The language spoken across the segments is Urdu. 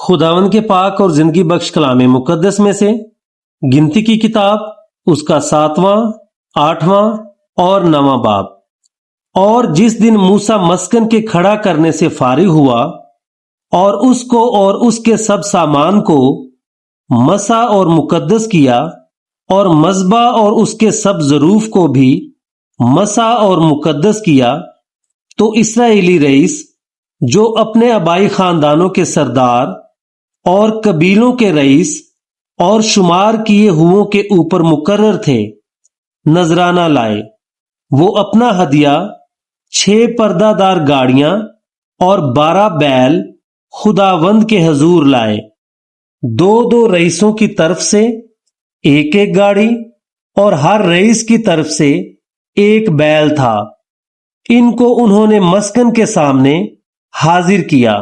خداوند کے پاک اور زندگی بخش کلام مقدس میں سے گنتی کی کتاب اس کا 7واں 8واں اور 9واں باب۔ اور جس دن موسیٰ مسکن کے کھڑا کرنے سے فارغ ہوا اور اس کو اور اس کے سب سامان کو مسح اور مقدس کیا اور مذبح اور اس کے سب ظروف کو بھی مسح اور مقدس کیا، تو اسرائیلی رئیس جو اپنے آبائی خاندانوں کے سردار اور قبیلوں کے رئیس اور شمار کیے ہوئوں کے اوپر مقرر تھے، نذرانہ لائے۔ وہ اپنا ہدیہ 6 پردہ دار گاڑیاں اور 12 بیل خداوند کے حضور لائے، 2 رئیسوں کی طرف سے ایک گاڑی اور ہر رئیس کی طرف سے 1 بیل تھا۔ ان کو انہوں نے مسکن کے سامنے حاضر کیا۔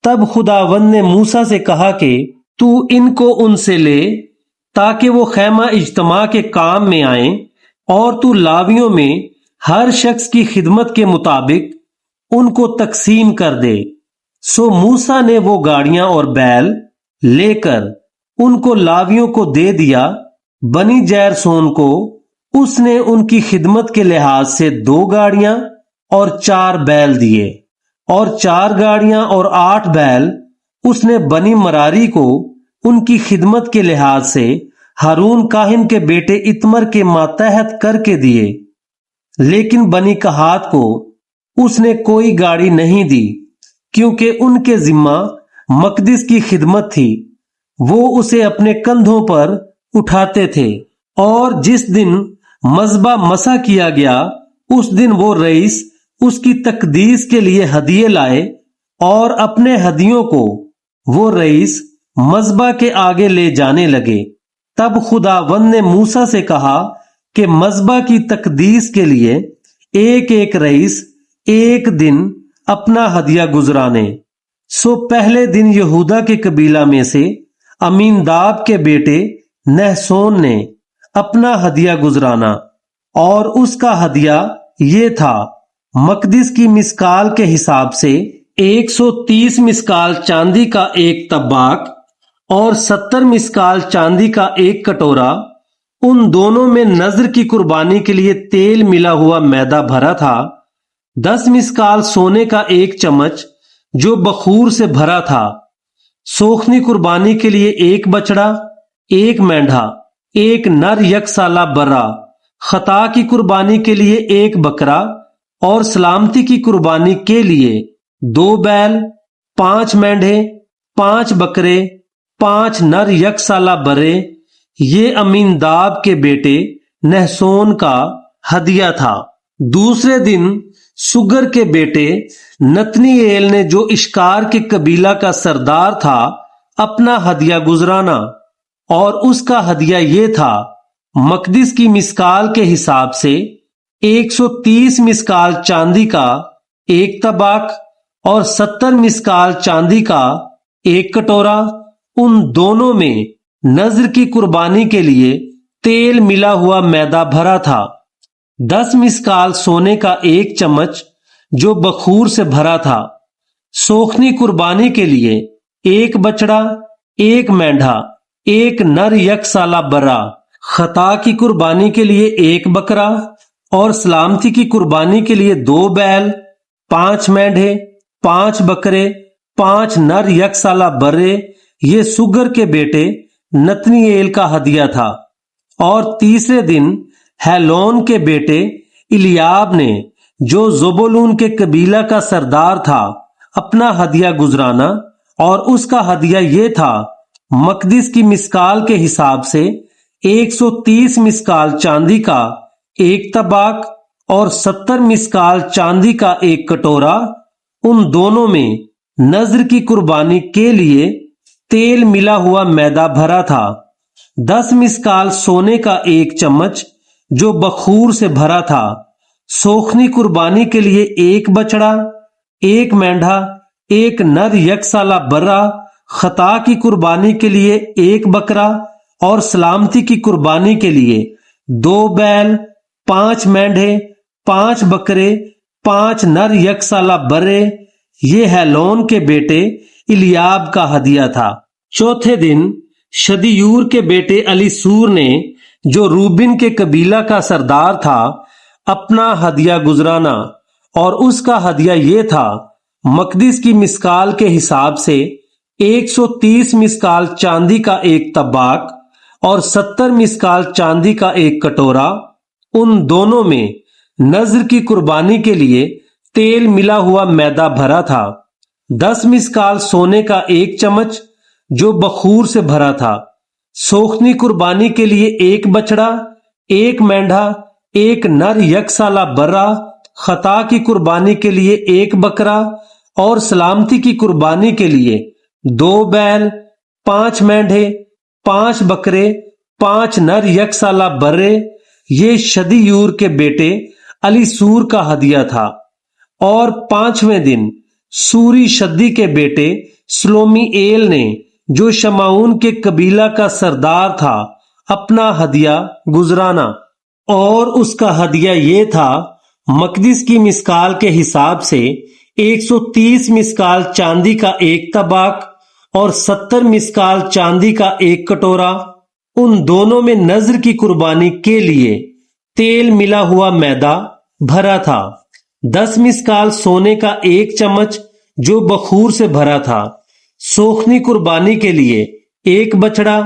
تب خداوند نے موسیٰ سے کہا کہ تو ان کو ان سے لے تاکہ وہ خیمہ اجتماع کے کام میں آئیں، اور تو لاویوں میں ہر شخص کی خدمت کے مطابق ان کو تقسیم کر دے۔ سو موسیٰ نے وہ گاڑیاں اور بیل لے کر ان کو لاویوں کو دے دیا۔ بنی جیرسون کو اس نے ان کی خدمت کے لحاظ سے 2 گاڑیاں اور 4 بیل دیے، اور 4 گاڑیاں اور 8 بیل اس نے بنی مراری کو ان کی خدمت کے لحاظ سے ہارون کاہن کے بیٹے اتمر کے ماتحت کر کے دیے۔ لیکن بنی کہات کو اس نے کوئی گاڑی نہیں دی، کیونکہ ان کے ذمہ مقدس کی خدمت تھی، وہ اسے اپنے کندھوں پر اٹھاتے تھے۔ اور جس دن مذبح مسح کیا گیا اس دن وہ رئیس اس کی تقدیس کے لیے ہدیے لائے، اور اپنے ہدیوں کو وہ رئیس مذبح کے آگے لے جانے لگے۔ تب خداوند نے موسیٰ سے کہا کہ مذبح کی تقدیس کے لیے ایک رئیس 1 دن اپنا ہدیہ گزرانے۔ سو پہلے دن یہودا کے قبیلہ میں سے امیناداب کے بیٹے نحسون نے اپنا ہدیہ گزرانا، اور اس کا ہدیہ یہ تھا: مقدس کی مسکال کے حساب سے 130 مسکال چاندی کا 1 طباق اور 70 مسکال چاندی کا 1 کٹورا، ان دونوں میں نذر کی قربانی کے لیے تیل ملا ہوا میدا بھرا تھا، 10 مسکال سونے کا 1 چمچ جو بخور سے بھرا تھا، سوکھنی قربانی کے لیے 1 بچڑا، 1 مینڈھا، 1 نر یک سالہ برا، خطا کی قربانی کے لیے 1 بکرا، اور سلامتی کی قربانی کے لیے 2 بیل، 5 مینڈھے، 5 بکرے، 5 نر یک سالہ برے۔ یہ امیناداب کے بیٹے نحسون کا ہدیہ تھا۔ دوسرے دن سگر کے بیٹے نتنییل نے، جو اشکار کے قبیلہ کا سردار تھا، اپنا ہدیہ گزرانا، اور اس کا ہدیہ یہ تھا: مقدس کی مسکال کے حساب سے 130 مسکال چاندی کا 1 طباق اور 70 مسکال چاندی کا 1 کٹورا، ان دونوں میں نذر کی قربانی کے لیے تیل ملا ہوا میدا بھرا تھا، 10 مسکال سونے کا 1 چمچ جو بخور سے بھرا تھا، سوکھنی قربانی کے لیے 1 بچڑا، 1 مینڈھا، 1 نر یک سالہ برا، خطا کی قربانی کے لیے 1 بکرا، اور سلامتی کی قربانی کے لیے 2 بیل، 5 مینڈھے، 5 بکرے، 5 نر یک سالہ برے۔ یہ سگر کے بیٹے نتنییل کا ہدیہ تھا۔ اور تیسرے دن ہیلون کے بیٹے الیاب نے، جو زبولون کے قبیلہ کا سردار تھا، اپنا ہدیہ گزرانا، اور اس کا ہدیہ یہ تھا: مقدس کی مسکال کے حساب سے 130 مسکال چاندی کا 1 طباق اور 70 مسکال چاندی کا 1 کٹورا، ان دونوں میں نذر کی قربانی کے لیے تیل ملا ہوا میدا بھرا تھا، 10 مسکال سونے کا 1 چمچ جو بخور سے بھرا تھا، سوکھنی قربانی کے لیے 1 بچڑا، 1 مینڈھا، 1 نر یک سالہ برا، خطا کی قربانی کے لیے 1 بکرا، اور سلامتی کی قربانی کے لیے 2 بیل، 5 مینڈھے، 5 بکرے، 5 نر یک سالہ برے۔ یہ ہیلون کے بیٹے الیاب کا ہدیہ تھا۔ چوتھے دن شدیور کے بیٹے علی سور نے، جو روبن کے قبیلہ کا سردار تھا، اپنا ہدیہ گزرانا، اور اس کا ہدیہ یہ تھا: مقدس کی مسکال کے حساب سے 130 مسکال چاندی کا ایک طباق اور 70 مسکال چاندی کا ایک کٹورا، ان دونوں میں نذر کی قربانی کے لیے تیل ملا ہوا میدا بھرا تھا، 10 مسکال سونے کا ایک چمچ جو بخور سے بھرا تھا، سوختنی قربانی کے لیے ایک بچڑا، ایک مینڈھا، ایک نر یک سالہ برا، خطا کی قربانی کے لیے ایک بکرا، اور سلامتی کی قربانی کے لیے 2 بیل، 5 مینڈھے، 5 بکرے، 5 نر یک سالہ برے۔ یہ شدیور کے بیٹے علی سور کا ہدیہ تھا۔ اور 5ویں دن سوری شدی کے بیٹے سلومی ایل نے، جو شمعون کے قبیلہ کا سردار تھا، اپنا ہدیہ گزرانا، اور اس کا ہدیہ یہ تھا: مقدس کی مسکال کے حساب سے 130 مسکال چاندی کا ایک طباق اور 70 مسکال چاندی کا ایک کٹورا، ان دونوں میں نذر کی قربانی کے لیے تیل ملا ہوا میدا بھرا تھا، 10 مسکال سونے کا ایک چمچ جو بخور سے بھرا تھا، سوختنی قربانی کے لیے ایک بچڑا،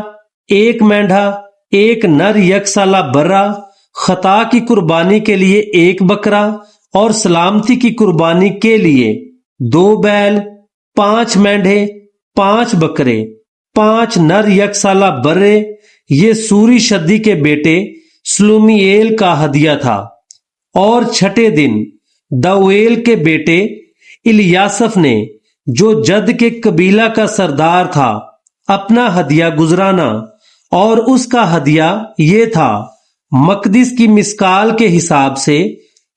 ایک مینڈھا، ایک نر یک سالہ برا، خطا کی قربانی کے لیے ایک بکرا، اور سلامتی کی قربانی کے لیے 2 بیل، 5 مینڈھے، 5 بکرے، 5 نر یک سالہ برے۔ یہ سوری شدی کے بیٹے سلومییل کا ہدیہ تھا۔ اور 6 دن دویل کے بیٹے الیاسف نے، جو جد کے قبیلہ کا سردار تھا، اپنا ہدیہ گزرانا، اور اس کا ہدیہ یہ تھا: مقدس کی مسکال کے حساب سے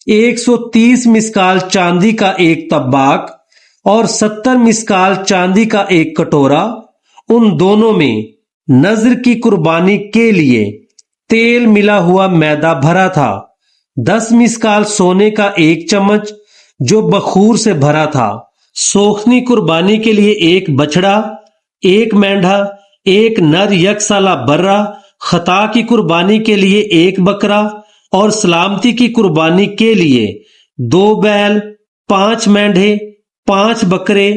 130 مسکال چاندی کا ایک طباق اور 70 مسکال چاندی کا ایک کٹورا، ان دونوں میں نذر کی قربانی کے لیے تیل ملا ہوا میدا بھرا تھا، 10 مسکال سونے کا ایک چمچ جو بخور سے بھرا تھا، سوختنی قربانی کے لیے ایک بچڑا، ایک مینڈھا، ایک نر یک سالہ برا، خطا کی قربانی کے لیے ایک بکرا، اور سلامتی کی قربانی کے لیے 2 بیل، 5 مینڈھے، 5 بکرے،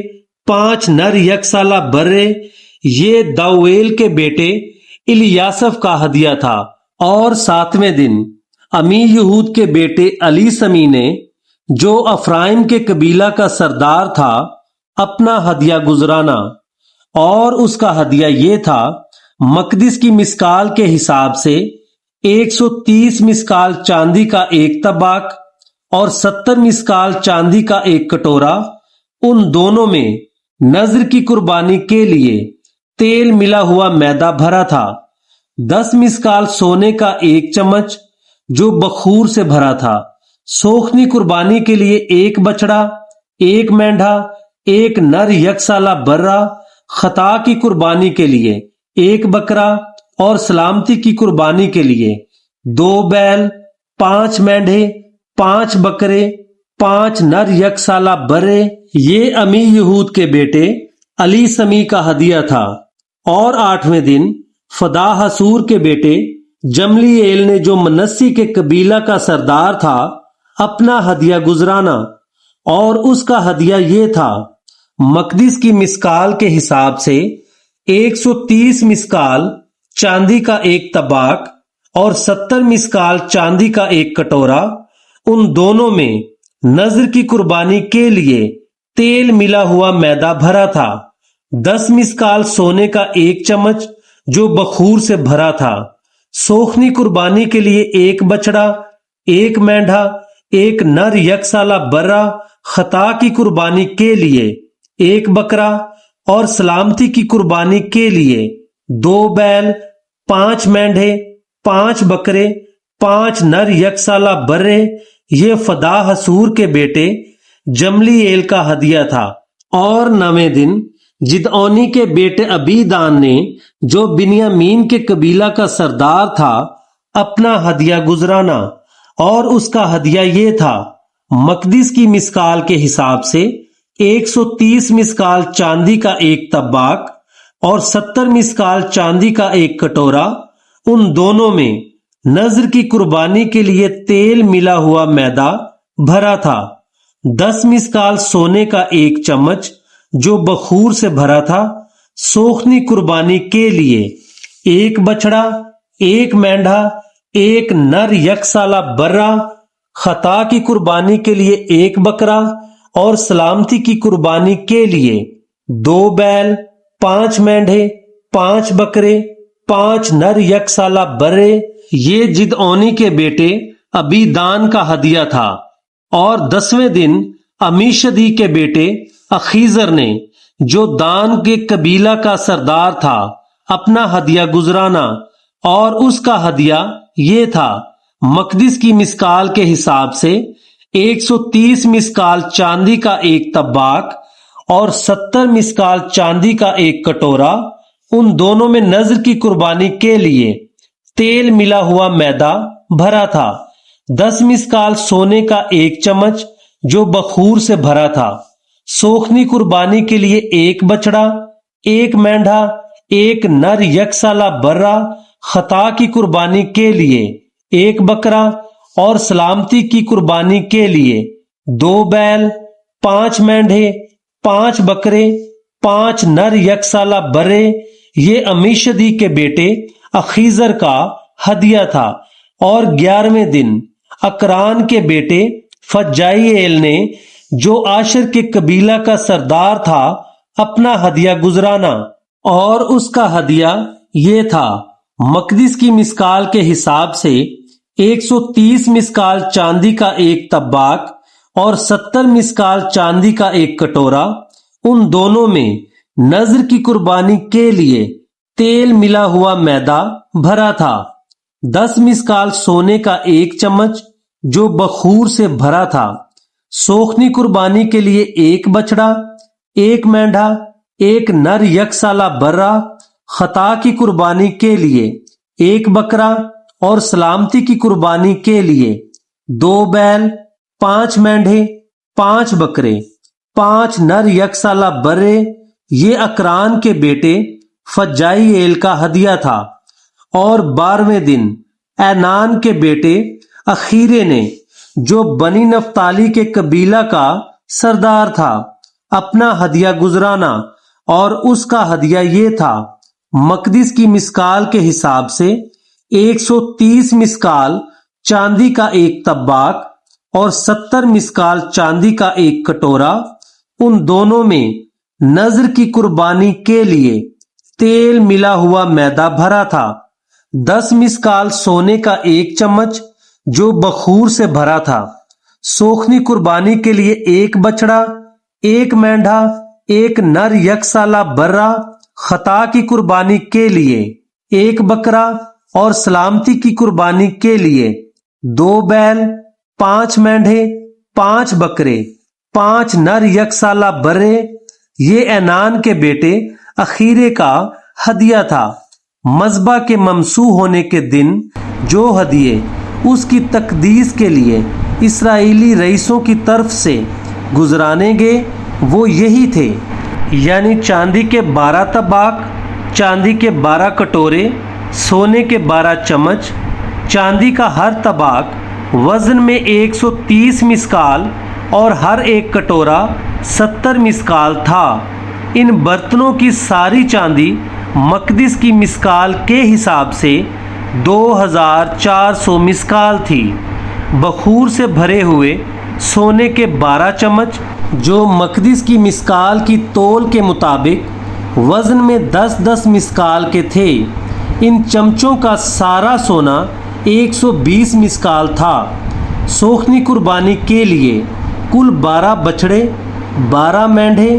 5 نر یک سالہ برے۔ یہ دویل کے بیٹے الیاسف کا ہدیہ تھا۔ اور 7ویں دن امی یہود کے بیٹے علی سمی نے، جو افرائم کے قبیلہ کا سردار تھا، اپنا ہدیہ گزرانا، اور اس کا ہدیہ یہ تھا: مقدس کی مسکال کے حساب سے 130 مسکال چاندی کا ایک طباق اور 70 مسکال چاندی کا ایک کٹورا، ان دونوں میں نذر کی قربانی کے لیے تیل ملا ہوا میدا بھرا تھا، 10 مسکال سونے کا ایک چمچ جو بخور سے بھرا تھا، سوختنی قربانی کے لیے ایک بچڑا، ایک مینڈھا، ایک نر یک سالہ برا، خطا کی قربانی کے لیے ایک بکرا، اور سلامتی کی قربانی کے لیے 2 بیل، 5 مینڈھے، 5 بکرے، 5 نر یک سالہ برے۔ یہ امی یہود کے بیٹے علی سمی کا ہدیہ تھا۔ اور 8ویں دن فدا حسور کے بیٹے جملی ایل نے، جو منسی کے قبیلہ کا سردار تھا، اپنا ہدیہ گزرانا، اور اس کا ہدیہ یہ تھا: مقدس کی مسکال کے حساب سے 130 مسکال چاندی کا ایک طباق اور 70 مسکال چاندی کا ایک کٹورا، ان دونوں میں نذر کی قربانی کے لیے تیل ملا ہوا میدا بھرا تھا، 10 مسکال سونے کا ایک چمچ جو بخور سے بھرا تھا، سوختنی قربانی کے لیے ایک بچڑا، ایک مینڈھا، ایک نر یک سالہ برا، خطا کی قربانی کے لیے ایک بکرا، اور سلامتی کی قربانی کے لیے 2 بیل، 5 مینڈھے، 5 بکرے، 5 نر یک سالہ برے۔ یہ فدا حسور کے بیٹے جملی ایل کا ہدیہ تھا۔ اور 9ویں دن جدعونی کے بیٹے ابی دان نے، جو بنیامین کے قبیلہ کا سردار تھا، اپنا ہدیہ گزرانا، اور اس کا ہدیہ یہ تھا: مقدس کی مسکال کے حساب سے 130 مسکال چاندی کا ایک طباق اور 70 مسکال چاندی کا ایک کٹورا، ان دونوں میں نذر کی قربانی کے لیے تیل ملا ہوا میدا بھرا تھا، 10 مسکال سونے کا ایک چمچ جو بخور سے بھرا تھا، سوکھنی قربانی کے لیے ایک بچڑا، ایک مینڈھا، ایک نر یک سالہ برا، خطا کی قربانی کے لیے ایک بکرا اور سلامتی کی قربانی کے لیے 2 بیل، 5 مینڈھے، 5 بکرے، 5 نر یک سالہ برے۔ یہ جدعونی کے بیٹے ابی دان کا ہدیہ تھا۔ اور 10ویں دن امیشدی کے بیٹے اخیزر نے، جو دان کے قبیلہ کا سردار تھا، اپنا ہدیہ گزرانا، اور اس کا ہدیہ یہ تھا: مقدس کی مسکال کے حساب سے 130 مسکال چاندی کا ایک طباق اور 70 مسکال چاندی کا ایک کٹورا، ان دونوں میں نذر کی قربانی کے لیے تیل ملا ہوا میدا بھرا تھا، 10 مسکال سونے کا ایک چمچ جو بخور سے بھرا تھا، سوکھنی قربانی کے لیے ایک بچڑا، ایک مینڈھا، ایک نر یک سالہ برا، خطا کی قربانی کے لیے ایک بکرا اور سلامتی کی قربانی کے لیے 2 بیل، 5 مینڈھے، 5 بکرے، 5 نر یک سالہ برے۔ یہ امیشدی کے بیٹے اخیزر کا ہدیہ تھا۔ اور 11ویں دن اکران کے بیٹے فجائیل نے، جو آشر کے قبیلہ کا سردار تھا، اپنا ہدیہ گزرانا، اور اس کا ہدیہ یہ تھا: مقدس کی مسکال کے حساب سے 130 مسکال چاندی کا ایک طباق اور 70 مسکال چاندی کا ایک کٹورا، ان دونوں میں نذر کی قربانی کے لیے تیل ملا ہوا میدا بھرا تھا، 10 مسکال سونے کا ایک چمچ جو بخور سے بھرا تھا، سوکھنی قربانی کے لیے ایک بچڑا، ایک مینڈھا، ایک نر یک سالہ برا، خطا کی قربانی کے لیے ایک بکرا اور سلامتی کی قربانی کے لیے 2 بیل، 5 مینڈھے، 5 بکرے، 5 نر یک سالہ برے۔ یہ اکران کے بیٹے فجائیل کا ہدیہ تھا۔ اور 12ویں دن اینان کے بیٹے اخیرے نے، جو بنی نفتالی کے قبیلہ کا سردار تھا، اپنا ہدیہ گزرانا، اور اس کا ہدیہ یہ تھا: مقدس کی مسکال کے حساب سے 130 مسکال چاندی کا ایک طباق اور 70 مسکال چاندی کا ایک کٹورا، ان دونوں میں نذر کی قربانی کے لیے تیل ملا ہوا میدا بھرا تھا، 10 مسکال سونے کا ایک چمچ جو بخور سے بھرا تھا، سوکھنی قربانی کے لیے ایک بچڑا، ایک مینڈھا، ایک نر یک سالہ برا، خطا کی قربانی کے لیے ایک بکرا اور سلامتی کی قربانی کے لیے 2 بیل، 5 مینڈھے، 5 بکرے، 5 نر یک سالہ برے۔ یہ اینان کے بیٹے اخیرے کا ہدیہ تھا۔ مذبح کے ممسوح ہونے کے دن جو ہدیے اس کی تقدیس کے لیے اسرائیلی رئیسوں کی طرف سے گزرانے گئے وہ یہی تھے، یعنی چاندی کے 12 طباق، چاندی کے 12 کٹورے، سونے کے 12 چمچ، چاندی کا ہر طباق وزن میں 130 مسکال اور ہر ایک کٹورا 70 مسکال تھا۔ ان برتنوں کی ساری چاندی مقدس کی مسکال کے حساب سے 2400 مسکال تھی۔ بخور سے بھرے ہوئے سونے کے 12 چمچ جو مقدس کی مسکال کی تول کے مطابق وزن میں 10 مسکال کے تھے۔ ان چمچوں کا سارا سونا 120 مسکال تھا۔ سوکھنی قربانی کے لیے کل 12 بچڑے، 12 مینڈھے،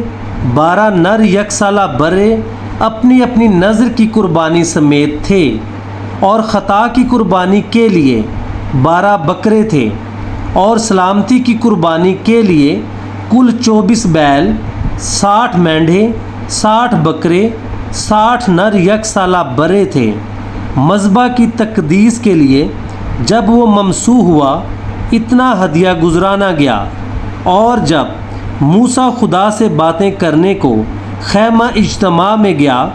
12 نر یک سالہ برے اپنی اپنی نذر کی قربانی سمیت تھے، اور خطا کی قربانی کے لیے 12 بکرے تھے، اور سلامتی کی قربانی کے لیے کل 24 بیل، 60 مینڈھے، 60 بکرے، 60 نر یک سالہ برے تھے۔ مذبح کی تقدیس کے لیے جب وہ ممسوح ہوا اتنا ہدیہ گزرانا گیا، اور جب موسیٰ خدا سے باتیں کرنے کو خیمہ اجتماع میں گیا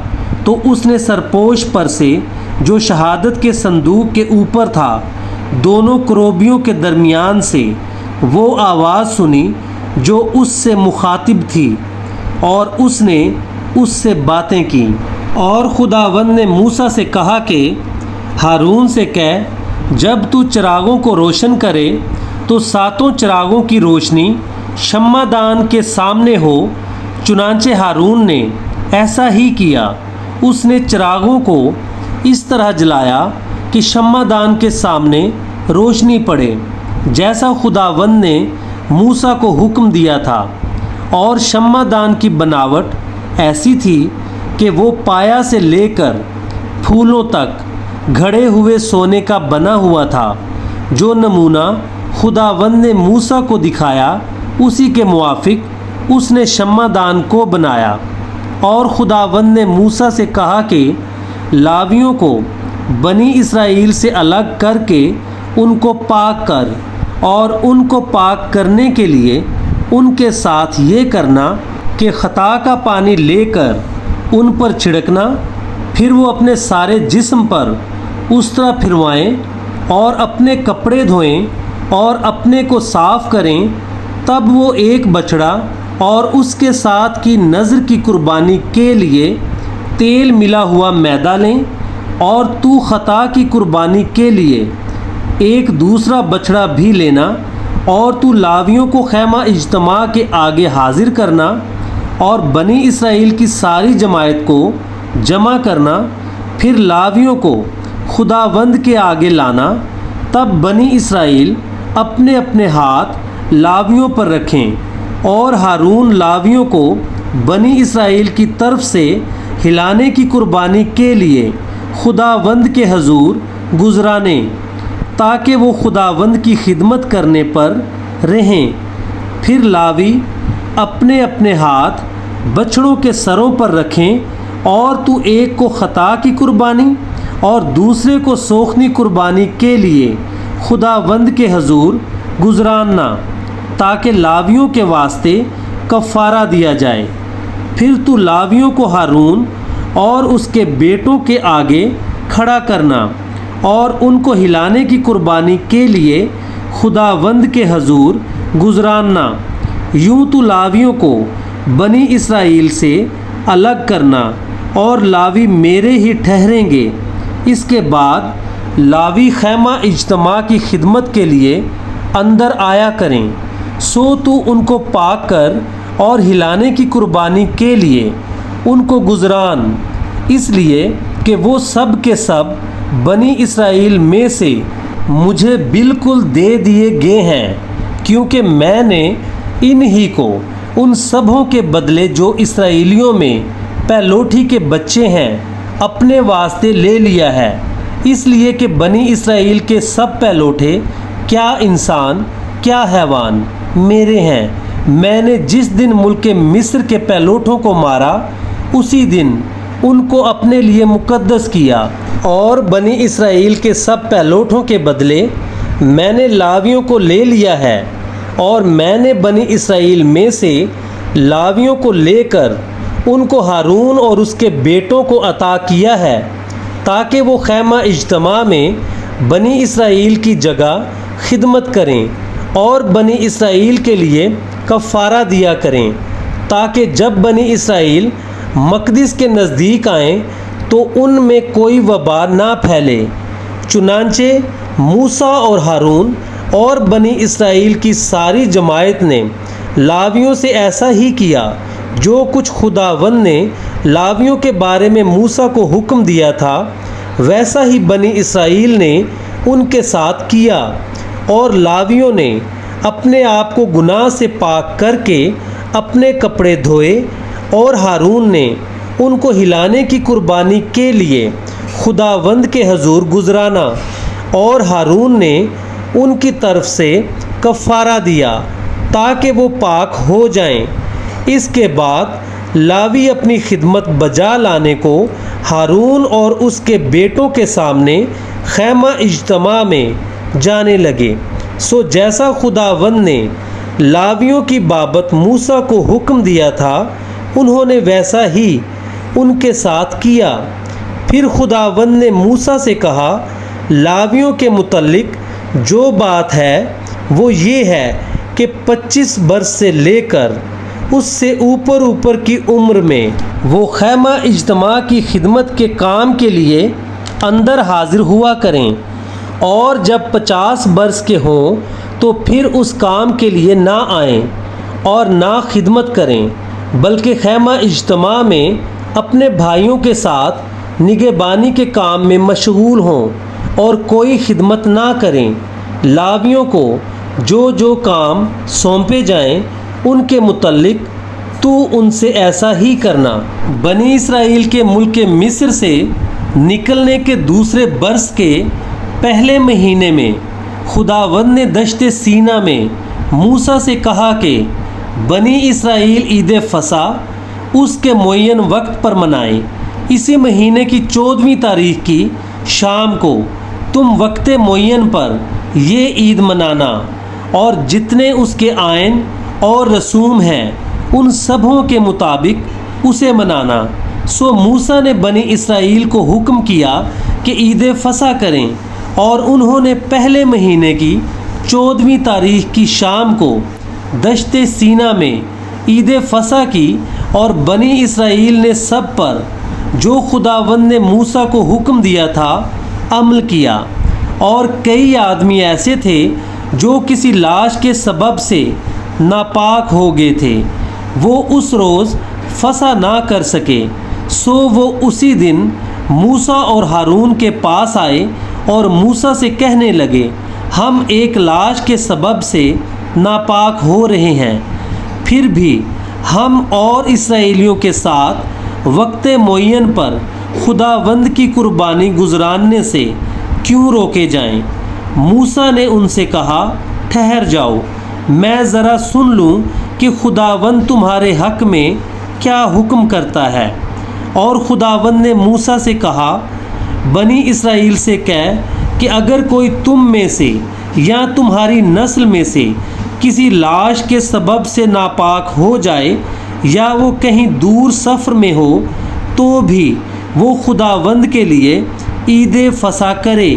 تو اس نے سرپوش پر سے جو شہادت کے صندوق کے اوپر تھا دونوں کروبیوں کے درمیان سے وہ آواز سنی جو اس سے مخاطب تھی، اور اس نے اس سے باتیں کی۔ اور خداوند نے موسیٰ سے کہا کہ ہارون سے کہہ، جب تو چراغوں کو روشن کرے تو ساتوں چراغوں کی روشنی شمع دان کے سامنے ہو۔ چنانچہ ہارون نے ایسا ہی کیا، اس نے چراغوں کو اس طرح جلایا کہ شمع دان کے سامنے روشنی پڑے، جیسا خداوند نے موسیٰ کو حکم دیا تھا۔ اور شمع دان کی بناوٹ ایسی تھی کہ وہ پایا سے لے کر پھولوں تک گھڑے ہوئے سونے کا بنا ہوا تھا۔ جو نمونہ خداوند نے موسیٰ کو دکھایا اسی کے موافق اس نے شمع دان کو بنایا۔ اور خداوند نے موسیٰ سے کہا کہ لاویوں کو بنی اسرائیل سے الگ کر کے ان کو پاک کر، اور ان کو پاک کرنے کے لیے ان کے ساتھ یہ کرنا کہ خطا کا پانی لے کر ان پر چھڑکنا، پھر وہ اپنے سارے جسم پر اس طرح پھروائیں اور اپنے کپڑے دھوئیں اور اپنے کو صاف کریں۔ تب وہ ایک بچڑا اور اس کے ساتھ کی نذر کی قربانی کے لیے تیل ملا ہوا میدا لیں، اور تو خطا کی قربانی کے لیے ایک دوسرا بچڑا بھی لینا، اور تو لاویوں کو خیمہ اجتماع کے آگے حاضر کرنا اور بنی اسرائیل کی ساری جماعت کو جمع کرنا، پھر لاویوں کو خداوند کے آگے لانا۔ تب بنی اسرائیل اپنے اپنے ہاتھ لاویوں پر رکھیں، اور ہارون لاویوں کو بنی اسرائیل کی طرف سے ہلانے کی قربانی کے لیے خداوند کے حضور گزرانے، تاکہ وہ خداوند کی خدمت کرنے پر رہیں۔ پھر لاوی اپنے اپنے ہاتھ بچڑوں کے سروں پر رکھیں، اور تو ایک کو خطا کی قربانی اور دوسرے کو سوکھنی قربانی کے لیے خداوند کے حضور گزراننا، تاکہ لاویوں کے واسطے کفارہ دیا جائے۔ پھر تو لاویوں کو ہارون اور اس کے بیٹوں کے آگے کھڑا کرنا، اور ان کو ہلانے کی قربانی کے لیے خداوند کے حضور گزراننا۔ یوں تو لاویوں کو بنی اسرائیل سے الگ کرنا، اور لاوی میرے ہی ٹھہریں گے۔ اس کے بعد لاوی خیمہ اجتماع کی خدمت کے لیے اندر آیا کریں۔ سو تو ان کو پاک کر اور ہلانے کی قربانی کے لیے ان کو گزران، اس لیے کہ وہ سب کے سب بنی اسرائیل میں سے مجھے بالکل دے دیے گئے ہیں، کیونکہ میں نے انہی کو ان سبوں کے بدلے جو اسرائیلیوں میں پہلوٹھی کے بچے ہیں اپنے واسطے لے لیا ہے، اس لیے کہ بنی اسرائیل کے سب پہلوٹھے، کیا انسان کیا حیوان، میرے ہیں۔ میں نے جس دن ملک مصر کے پہلوٹھوں کو مارا اسی دن ان کو اپنے لیے مقدس کیا، اور بنی اسرائیل کے سب پہلوٹھوں کے بدلے میں نے لاویوں کو لے لیا ہے، اور میں نے بنی اسرائیل میں سے لاویوں کو لے کر ان کو ہارون اور اس کے بیٹوں کو عطا کیا ہے، تاکہ وہ خیمہ اجتماع میں بنی اسرائیل کی جگہ خدمت کریں اور بنی اسرائیل کے لیے کفارہ دیا کریں، تاکہ جب بنی اسرائیل مقدس کے نزدیک آئیں تو ان میں کوئی وبا نہ پھیلے۔ چنانچہ موسیٰ اور ہارون اور بنی اسرائیل کی ساری جماعت نے لاویوں سے ایسا ہی کیا جو کچھ خداوند نے لاویوں کے بارے میں موسیٰ کو حکم دیا تھا، ویسا ہی بنی اسرائیل نے ان کے ساتھ کیا۔ اور لاویوں نے اپنے آپ کو گناہ سے پاک کر کے اپنے کپڑے دھوئے، اور ہارون نے ان کو ہلانے کی قربانی کے لیے خداوند کے حضور گزرانا، اور ہارون نے ان کی طرف سے کفارہ دیا تاکہ وہ پاک ہو جائیں۔ اس کے بعد لاوی اپنی خدمت بجا لانے کو ہارون اور اس کے بیٹوں کے سامنے خیمہ اجتماع میں جانے لگے۔ سو جیسا خداوند نے لاویوں کی بابت موسیٰ کو حکم دیا تھا انہوں نے ویسا ہی ان کے ساتھ کیا۔ پھر خداوند نے موسیٰ سے کہا، لاویوں کے متعلق جو بات ہے وہ یہ ہے کہ 25 برس سے لے کر اس سے اوپر کی عمر میں وہ خیمہ اجتماع کی خدمت کے کام کے لیے اندر حاضر ہوا کریں، اور جب 50 برس کے ہوں تو پھر اس کام کے لیے نہ آئیں اور نہ خدمت کریں، بلکہ خیمہ اجتماع میں اپنے بھائیوں کے ساتھ نگہبانی کے کام میں مشغول ہوں اور کوئی خدمت نہ کریں۔ لاویوں کو جو کام سونپے جائیں ان کے متعلق تو ان سے ایسا ہی کرنا۔ بنی اسرائیل کے ملک مصر سے نکلنے کے دوسرے برس کے پہلے مہینے میں خداوند نے دشت سینا میں موسیٰ سے کہا کہ بنی اسرائیل عید فصح اس کے معین وقت پر منائیں۔ اسی مہینے کی 14ویں تاریخ کی شام کو تم وقت معین پر یہ عید منانا اور جتنے اس کے آئین اور رسوم ہیں ان سبھوں کے مطابق اسے منانا۔ سو موسیٰ نے بنی اسرائیل کو حکم کیا کہ عید فصح کریں، اور انہوں نے پہلے مہینے کی 14ویں تاریخ کی شام کو دشت سینا میں عید فصح کی، اور بنی اسرائیل نے سب پر جو خداوند نے موسیٰ کو حکم دیا تھا عمل کیا۔ اور کئی آدمی ایسے تھے جو کسی لاش کے سبب سے ناپاک ہو گئے تھے، وہ اس روز فصح نہ کر سکے، سو وہ اسی دن موسیٰ اور ہارون کے پاس آئے اور موسیٰ سے کہنے لگے، ہم ایک لاش کے سبب سے ناپاک ہو رہے ہیں، پھر بھی ہم اور اسرائیلیوں کے ساتھ وقت معین پر خداوند کی قربانی گزراننے سے کیوں روکے جائیں؟ موسیٰ نے ان سے کہا، ٹھہر جاؤ، میں ذرا سن لوں کہ خداوند تمہارے حق میں کیا حکم کرتا ہے۔ اور خداوند نے موسیٰ سے کہا، بنی اسرائیل سے کہہ کہ اگر کوئی تم میں سے یا تمہاری نسل میں سے کسی لاش کے سبب سے ناپاک ہو جائے یا وہ کہیں دور سفر میں ہو تو بھی وہ خداوند کے لیے عید فصح کرے۔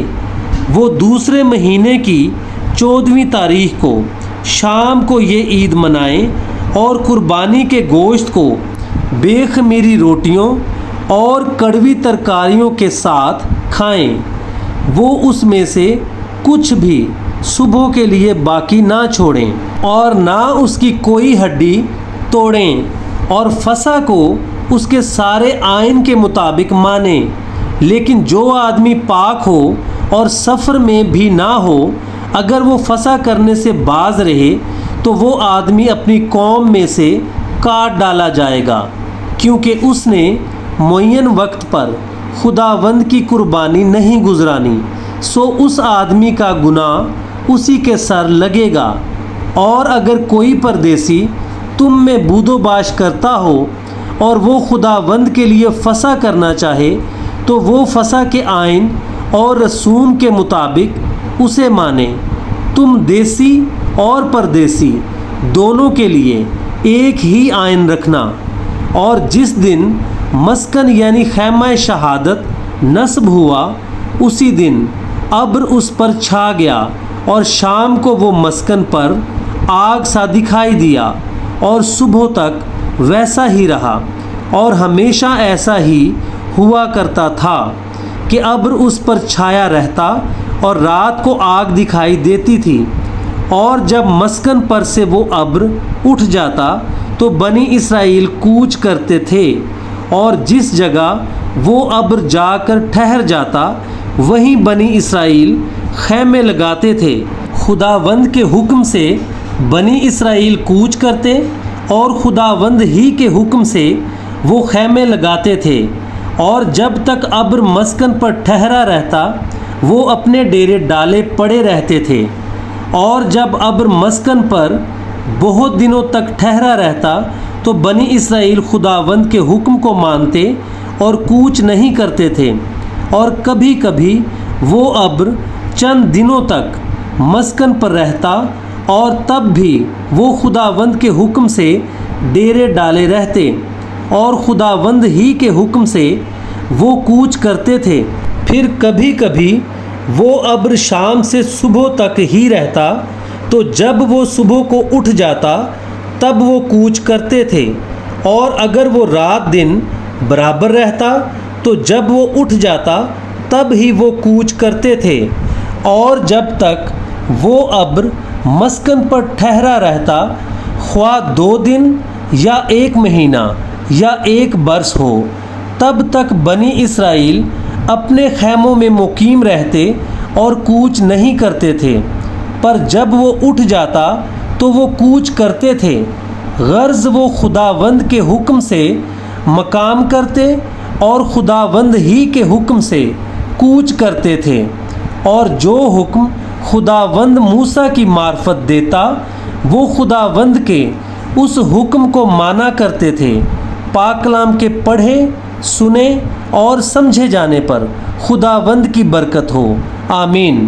وہ دوسرے مہینے کی 14ویں تاریخ کو شام کو یہ عید منائیں اور قربانی کے گوشت کو بے خمیری روٹیوں اور کڑوی ترکاریوں کے ساتھ کھائیں۔ وہ اس میں سے کچھ بھی صبح کے لیے باقی نہ چھوڑیں اور نہ اس کی کوئی ہڈی توڑیں، اور فصح کو اس کے سارے آئین کے مطابق مانیں۔ لیکن جو آدمی پاک ہو اور سفر میں بھی نہ ہو، اگر وہ فصح کرنے سے باز رہے تو وہ آدمی اپنی قوم میں سے کاٹ ڈالا جائے گا، کیونکہ اس نے معین وقت پر خداوند کی قربانی نہیں گزرانی، سو اس آدمی کا گناہ اسی کے سر لگے گا۔ اور اگر کوئی پردیسی تم میں بود و باش کرتا ہو اور وہ خداوند کے لیے فصح کرنا چاہے تو وہ فصح کے آئین اور رسوم کے مطابق اسے مانے۔ تم دیسی اور پردیسی دونوں کے لیے ایک ہی آئین رکھنا۔ اور جس دن مسکن یعنی خیمہ شہادت نصب ہوا اسی دن ابر اس پر چھا گیا، اور شام کو وہ مسکن پر آگ سا دکھائی دیا، اور صبح تک ویسا ہی رہا، اور ہمیشہ ایسا ہی ہوا کرتا تھا کہ ابر اس پر چھایا رہتا اور رات کو آگ دکھائی دیتی تھی۔ اور جب مسکن پر سے وہ ابر اٹھ جاتا تو بنی اسرائیل کوچ کرتے تھے، اور جس جگہ وہ ابر جا کر ٹھہر جاتا وہیں بنی اسرائیل خیمے لگاتے تھے۔ خداوند کے حکم سے بنی اسرائیل کوچ کرتے اور خداوند ہی کے حکم سے وہ خیمے لگاتے تھے، اور جب تک ابر مسکن پر ٹھہرا رہتا وہ اپنے ڈیرے ڈالے پڑے رہتے تھے۔ اور جب ابر مسکن پر بہت دنوں تک ٹھہرا رہتا تو بنی اسرائیل خداوند کے حکم کو مانتے اور کوچ نہیں کرتے تھے۔ اور کبھی کبھی وہ ابر چند دنوں تک مسکن پر رہتا اور تب بھی وہ خداوند کے حکم سے ڈیرے ڈالے رہتے اور خداوند ہی کے حکم سے وہ کوچ کرتے تھے۔ پھر کبھی کبھی وہ ابر شام سے صبح تک ہی رہتا، تو جب وہ صبح کو اٹھ جاتا تب وہ کوچ کرتے تھے، اور اگر وہ رات دن برابر رہتا تو جب وہ اٹھ جاتا تب ہی وہ کوچ کرتے تھے، اور جب تک وہ ابر مسکن پر ٹھہرا رہتا، خواہ 2 دن یا 1 مہینہ یا 1 برس ہو، تب تک بنی اسرائیل اپنے خیموں میں مقیم رہتے اور کوچ نہیں کرتے تھے۔ پر جب وہ اٹھ جاتا تو وہ کوچ کرتے تھے، غرض وہ خداوند کے حکم سے مقام کرتے اور خداوند ہی کے حکم سے کوچ کرتے تھے، اور جو حکم خداوند موسیٰ کی معرفت دیتا وہ خداوند کے اس حکم کو مانا کرتے تھے۔ پاک کلام کے پڑھے، سنے اور سمجھے جانے پر خداوند کی برکت ہو، آمین۔